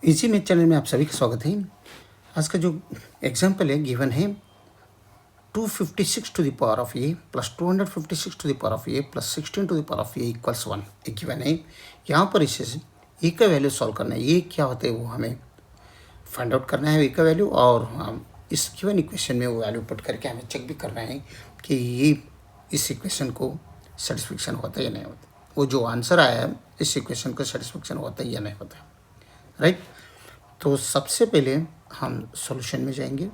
इसी math channel में आप सभी का स्वागत है। आज का जो एग्जाम्पल है गिवन है 256 to the power of a plus 256 to the power of a plus 16 to the power of a equals 1 एक गिवन है। यहाँ पर इसे ए का वैल्यू सॉल्व करना है। ये क्या होता है वो हमें फाइंड आउट करना है ए का वैल्यू, और हम इस गिवन इक्वेशन में वो वैल्यू पुट करके हमें चेक भी करना है कि ये इस इक्वेशन को सेटिस्फेक्शन होता है या नहीं होता, वो जो आंसर आया है इस इक्वेशन को सेटिस्फेक्शन होता है या नहीं होता, राइट। तो सबसे पहले हम सॉल्यूशन में जाएंगे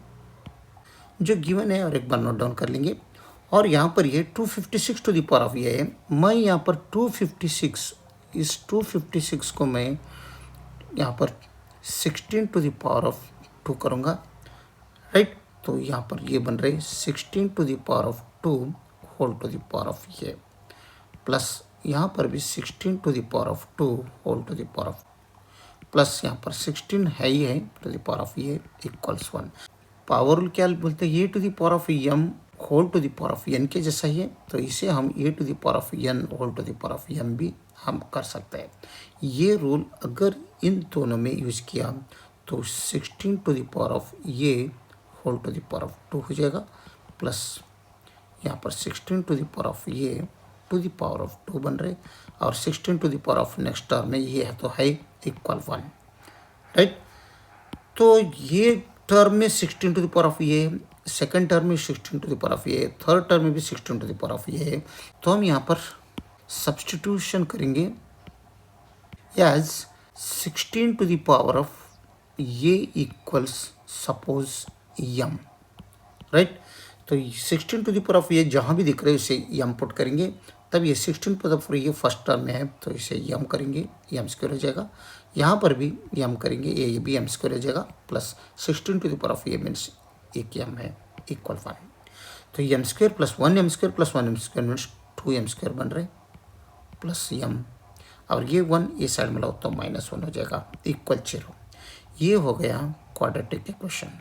जो गिवन है और एक बार नोट डाउन कर लेंगे। और यहाँ पर ये 256 टू द पावर ऑफ ये है। मैं यहाँ पर 256 इस 256 को मैं यहाँ पर 16 टू द पावर ऑफ 2 करूँगा, राइट। तो यहाँ पर ये बन रहे 16 to the power of 2 whole to the power of ये, प्लस यहाँ पर भी 16 to the power of 2 whole to the power of, plus यहाँ पर 16 है ही है टू द पावर ऑफ ये इक्वल्स 1। पावर रूल क्या बोलते हैं, a to the power of m whole to the power of n के जैसा ही है, तो इसे हम a to the power of N whole to the power of M भी हम कर सकते हैं। ये रूल अगर इन दोनों में यूज़ किया तो 16 टू द पावर ऑफ ये whole to the power of 2 हो जाएगा, प्लस यहाँ पर 16 टू द पावर ऑफ ये टू द पावर ऑफ 2 बन रहे, और 16 टू द पावर ऑफ नेक्स्ट टर्म में ये है तो है इक्वल 1, राइट। तो ये टर्म में 16 टू द पावर ऑफ ये, सेकंड टर्म में 16 टू द पावर ऑफ ये, थर्ड टर्म में भी 16 टू द पावर ऑफ ये है। तो हम यहाँ पर सब्स्टिट्यूशन करेंगे as 16 to the power of ये इक्वल्स सपोज यम, राइट। तो 16 टू द पावर ऑफ ये जहाँ भी दिख रहे हैं उसे यम पुट करेंगे, तब ये 16 टू द पावर ये फर्स्ट टर्म में है तो इसे यम करेंगे, यम स्क्वायर हो जाएगा। यहाँ पर भी यम करेंगे, ये भी यम स्क्वायर हो जाएगा, plus 16 to the power of ये मीन्स एक यम है इक्वल 1। तो M square plus 1 M square plus 1 M square means 2 M square बन रहे, प्लस यम, और ये 1 ये साइड में लाओ तो -1 हो जाएगा इक्वल 0। ये हो गया क्वाड्रेटिक इक्वेशन।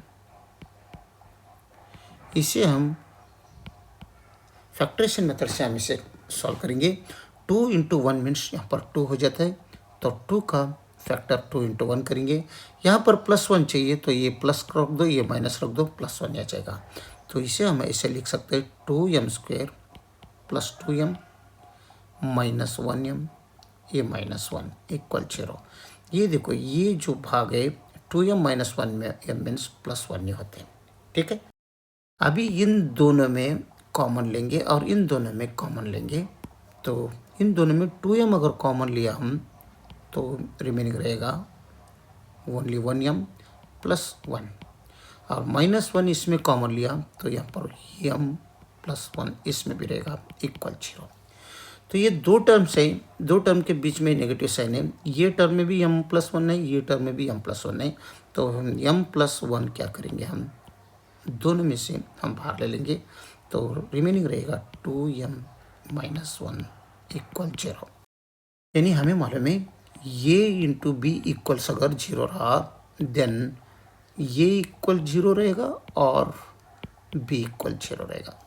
इसे हम फैक्टरेशन मेथड से हम इसे सॉल्व करेंगे। 2 इंटू 1 मीन्स यहाँ पर 2 हो जाता है, तो 2 का फैक्टर 2 इंटू 1 करेंगे। यहाँ पर +1 चाहिए तो ये प्लस रख दो, ये माइनस रख दो, +1 आ जाएगा। तो इसे हम ऐसे लिख सकते हैं 2m square plus 2m minus 1m ये -1 इक्वल 0। ये देखो ये जो भाग है 2m माइनस 1 में m मीन्स +1 ही होते हैं, ठीक है। अभी इन दोनों में कॉमन लेंगे और इन दोनों में कॉमन लेंगे, तो इन दोनों में 2m अगर कॉमन लिया हम तो रिमेनिंग रहेगा ओनली 1m प्लस 1, और -1 इसमें कॉमन लिया तो यहाँ पर m प्लस 1 इसमें भी रहेगा इक्वल 0। तो ये दो टर्म्स है, दो टर्म के बीच में नेगेटिव साइन है, ये टर्म में भी m प्लस 1 है, ये टर्म में भी m प्लस 1 है। तो हम m प्लस 1 क्या करेंगे, हम दोनों में से हम बाहर ले लेंगे, तो रिमेनिंग रहेगा 2m माइनस 1 इक्वल 0। यानी हमें मालूम है ये इंटू बी इक्वल्स अगर 0 रहा देन ये इक्वल 0 रहेगा और बी इक्वल 0 रहेगा।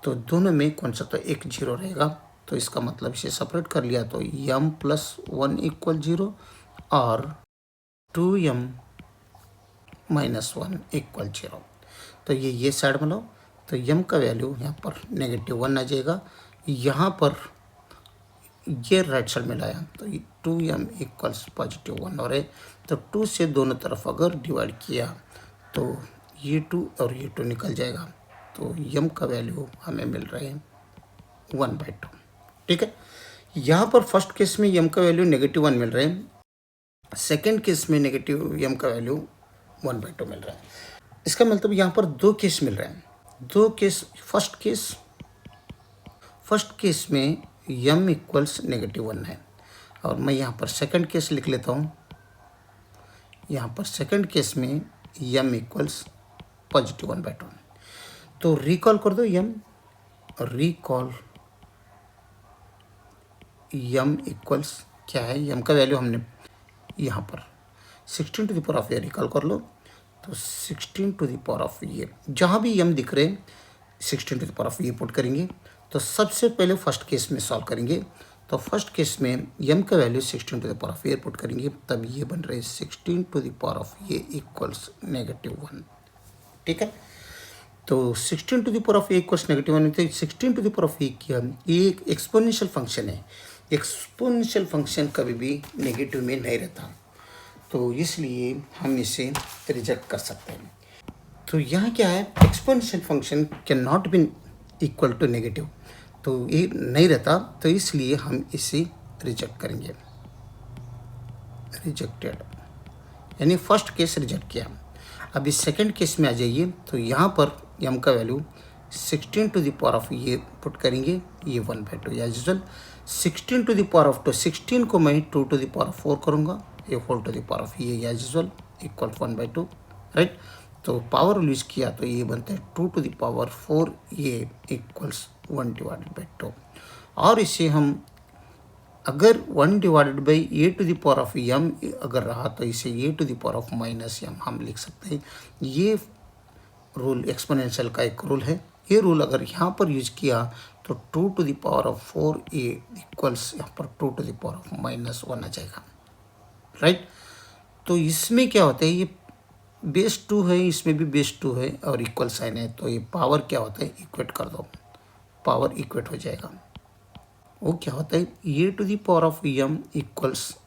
तो दोनों में कौन सा तो एक 0 रहेगा, तो इसका मतलब इसे सेपरेट कर लिया तो m प्लस 1 इक्वल 0 और 2m माइनस 1 इक्वल 0। तो ये साइड में लो, तो m का वैल्यू यहाँ पर -1 आ जाएगा। यहाँ पर ये राइट साइड में लाया तो 2m इक्वल्स +1 हो रहे, तो 2 से दोनों तरफ अगर डिवाइड किया तो ये 2 और ये 2 निकल जाएगा, तो m का वैल्यू हमें मिल रहे हैं 1/2, ठीक है। यहाँ पर फर्स्ट केस में m का वैल्यू -1 मिल रहे हैं, सेकेंड केस में नेगेटिव m का वैल्यू 1/2 मिल रहा है। इसका मतलब यहाँ पर दो केस मिल रहे हैं, दो केस। फर्स्ट केस में m इक्वल्स -1 है, और मैं यहाँ पर सेकंड केस लिख लेता हूँ। यहाँ पर सेकंड केस में m इक्वल्स +1/2। तो रिकॉल कर दो m, रिकॉल m इक्वल्स क्या है, m का वैल्यू हमने यहाँ पर 16 टू द पावर ऑफ ये रिकॉल कर लो, तो 16 टू द पावर ऑफ ये जहाँ भी m दिख रहे 16 टू द पावर ऑफ ये पुट करेंगे। तो सबसे पहले फर्स्ट केस में सॉल्व करेंगे, तो फर्स्ट केस में m का value 16 to the power of a put करेंगे, तब ये बन रहे 16 to the power of a equals -1। ठीक है, तो 16 to the power of a equals -1, तो 16 to the power of a क्या, ये एक एक्सपोनेंशियल फंक्शन है। एक्सपोनेंशियल फंक्शन कभी भी नेगेटिव में नहीं रहता, तो इसलिए हम इसे रिजेक्ट कर सकते हैं। तो यहाँ क्या है, exponential function can not be equal to negative, तो ये नहीं रहता, तो इसलिए हम इसे रिजेक्ट करेंगे। रिजेक्टेड, यानी फर्स्ट केस रिजेक्ट किया। अभी सेकंड केस में आ जाइए, तो यहाँ पर m का value 16 to the power of ये पुट करेंगे, ये 1/2 as usual. 16 to the power of 2, 16 को मैं 2 टू द पावर ऑफ 4 करूँगा, ये whole to the power of ये एज यूजुअल इक्वल 1/2, राइट। तो पावर यूज किया तो ये बनता है 2 टू द पावर 4 ये इक्वल्स 1/2। और इसे हम अगर 1/a to the power of m अगर रहा तो इसे a to the power of -m हम लिख सकते हैं। ये रूल एक्सपोनेंशियल का एक रूल है। ये रूल अगर यहाँ पर यूज किया तो 2 to the power of 4a equals यहाँ पर 2 टू द पावर ऑफ -1 आ जाएगा, राइट। तो इसमें क्या होता है, ये बेस 2 है, इसमें भी बेस 2 है और इक्वल साइन है, तो ये पावर क्या होता है, इक्वेट कर दो, पावर इक्वेट हो जाएगा। वो क्या होता है, a to the power of m equals,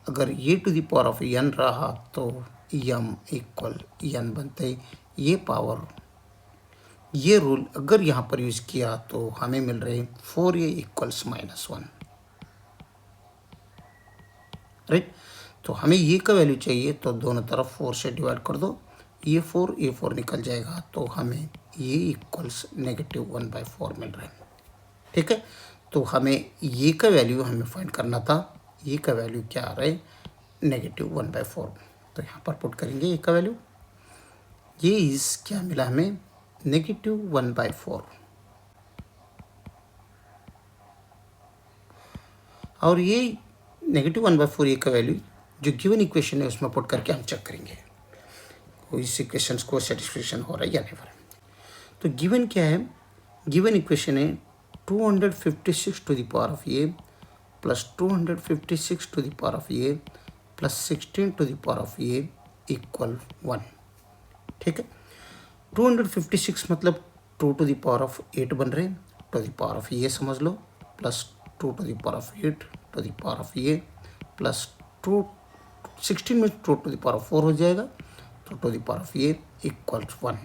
अगर a to the power of n रहा तो m इक्वल n बनता है। ये पावर, ये रूल अगर यहाँ पर यूज किया तो हमें मिल रहे 4a इक्वल्स -1, राइट। तो हमें ये का वैल्यू चाहिए, तो दोनों तरफ 4 से डिवाइड कर दो, ये 4 निकल जाएगा, तो हमें ये इक्वल्स -1/4 मिल रहा है। ठीक है, तो हमें ये का वैल्यू हमें फाइंड करना था, ये का वैल्यू क्या आ रहा है, -1/4। तो यहाँ पर पुट करेंगे ये का वैल्यू, ये इस क्या मिला हमें, -1/4। और ये -1/4 ये का वैल्यू जो गिवन इक्वेशन है उसमें पुट करके हम चेक करेंगे इस इक्वेशन को सेटिस्फेक्शन हो रहा है या नहीं हो रहा है। तो गिवन क्या है, गिवन इक्वेशन है 256 to the power of a plus 256 to the power of a plus 16 to the power of a equal 1। ठीक है, 256 मतलब 2 टू द पावर ऑफ 8 बन रहे हैं, to the power of a समझ लो, plus 2 to the power of 8 to the power of a plus 16 में 2 to the power of 4 हो जाएगा, तो to the power of a equal 1।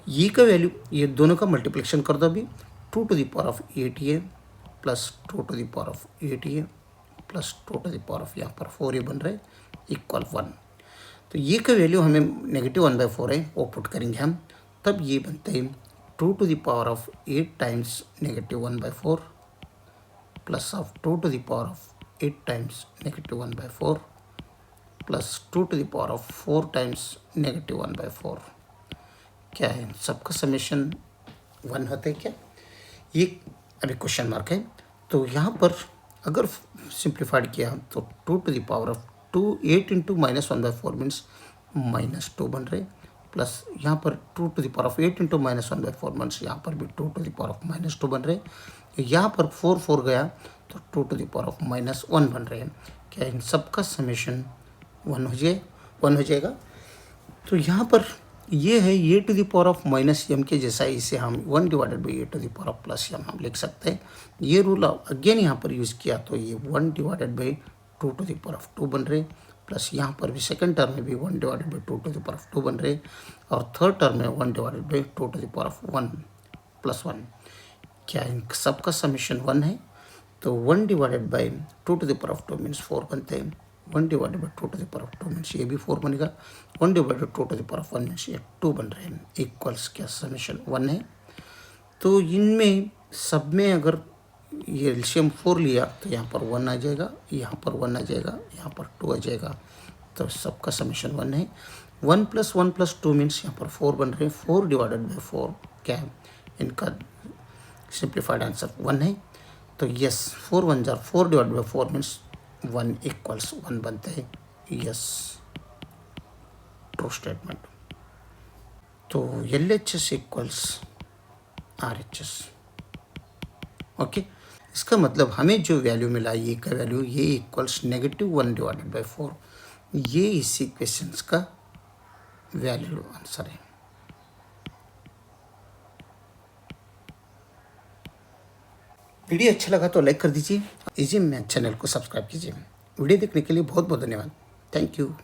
ये का वैल्यू, ये दोनों का मल्टीप्लिकेशन कर दो अभी, 2 to the power of 8a plus 2 to the power of 8a plus 2 to the power of यहाँ पर 4a बन रहा है इक्वल 1। तो ये का वैल्यू हमें -1/4 है, वो पुट करेंगे हम, तब ये बनते हैं 2 to the power of 8 times -1/4 plus of 2 to the power of 8 times -1/4 plus 2 to the power of 4 times -1/4। क्या है, सबका समेशन 1 होता है क्या, ये अभी क्वेश्चन मार्क है। तो यहाँ पर अगर सिंप्लीफाइड किया तो 2 to the power of 8 into -1/4 means -2 बन रहे, प्लस यहाँ पर 2 to the power of 8 into -1/4 means यहाँ पर भी 2 टू द पावर ऑफ -2 बन रहे। यहाँ पर 4 गया तो 2 टू द पावर ऑफ -1 बन रहे हैं। क्या इन सबका समेशन 1 हो जाएगा। तो यहाँ पर ये है a to the power of -m के जैसा, इसे हम 1/a to the power of +m हम लिख सकते हैं। ये रूल अगेन यहाँ पर यूज़ किया तो ये 1/2 टू द पावर ऑफ 2 बन रहे, प्लस यहाँ पर भी सेकंड टर्म में भी 1/2 टू द पावर ऑफ 2 बन रहे, और थर्ड टर्म में 1/2 टू द पावर ऑफ 1 + 1। क्या इन सबका समेशन 1 है, तो 1/2 to the power of 2 means 4 बनते हैं, 1/2 to the power of 2 means ये भी 4 बनेगा, 1/2 to the power of 1 means ये 2 बन रहे हैं इक्वल्स क्या समेशन 1 है। तो इनमें सब में अगर ये एलसीएम 4 लिया तो यहाँ पर 1 आ जाएगा, यहाँ पर 1 आ जाएगा, यहाँ पर 2 आ जाएगा, तो सबका समेशन 1 है। 1 + 1 + 2 मीन्स यहाँ पर 4 बन रहे हैं, 4/4 क्या है, इनका सिंप्लीफाइड आंसर 1 है। तो यस 4 1 जार 4/4 मीन्स 1 इक्वल्स 1 बनते हैं, यस ट्रू स्टेटमेंट। तो LHS इक्वल्स RHS। ओके, इसका मतलब हमें जो वैल्यू मिला ये का वैल्यू ये इक्वल्स -1 डिवाइडेड बाई 4, ये इस इक्वेशंस का वैल्यू आंसर है। वीडियो अच्छा लगा तो लाइक कर दीजिए, इजी मैथ चैनल को सब्सक्राइब कीजिए। वीडियो देखने के लिए बहुत बहुत धन्यवाद। Thank you.